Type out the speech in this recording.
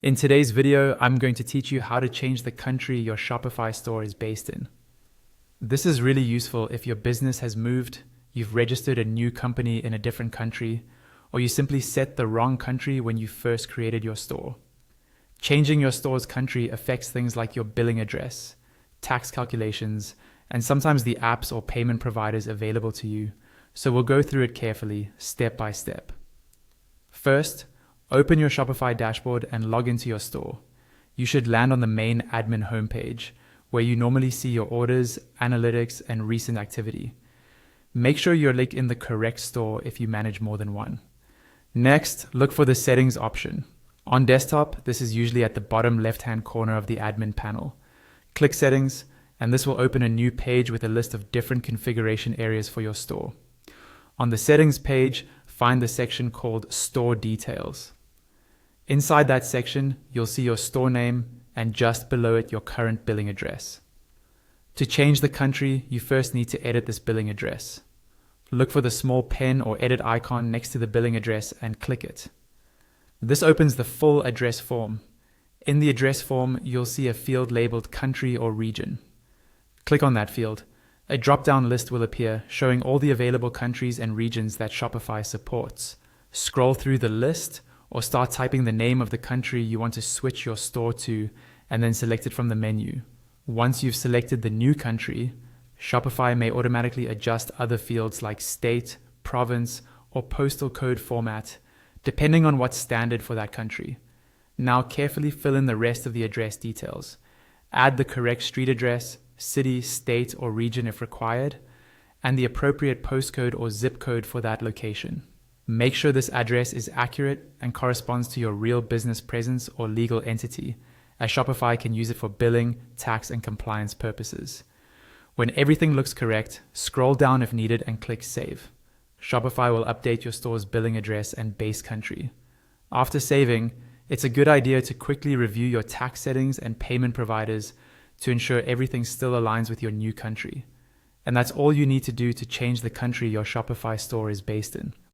In today's video, I'm going to teach you how to change the country your Shopify store is based in. This is really useful if your business has moved, you've registered a new company in a different country, or you simply set the wrong country when you first created your store. Changing your store's country affects things like your billing address, tax calculations, and sometimes the apps or payment providers available to you, so we'll go through it carefully, step by step. First, open your Shopify dashboard and log into your store. You should land on the main admin homepage, where you normally see your orders, analytics, and recent activity. Make sure you're in the correct store if you manage more than one. Next, look for the settings option. On desktop, this is usually at the bottom left-hand corner of the admin panel. Click settings, and this will open a new page with a list of different configuration areas for your store. On the settings page, find the section called Store Details. Inside that section, you'll see your store name and just below it your current billing address. To change the country, you first need to edit this billing address. Look for the small pen or edit icon next to the billing address and click it. This opens the full address form. In the address form, you'll see a field labeled country or region. Click on that field. A drop-down list will appear showing all the available countries and regions that Shopify supports. Scroll through the list or start typing the name of the country you want to switch your store to and then select it from the menu. Once you've selected the new country, Shopify may automatically adjust other fields like state, province, or postal code format, depending on what's standard for that country. Now carefully fill in the rest of the address details. Add the correct street address, city, state, or region if required, and the appropriate postcode or zip code for that location. Make sure this address is accurate and corresponds to your real business presence or legal entity, as Shopify can use it for billing, tax, and compliance purposes. When everything looks correct, scroll down if needed and click Save. Shopify will update your store's billing address and base country. After saving, it's a good idea to quickly review your tax settings and payment providers to ensure everything still aligns with your new country. And that's all you need to do to change the country your Shopify store is based in.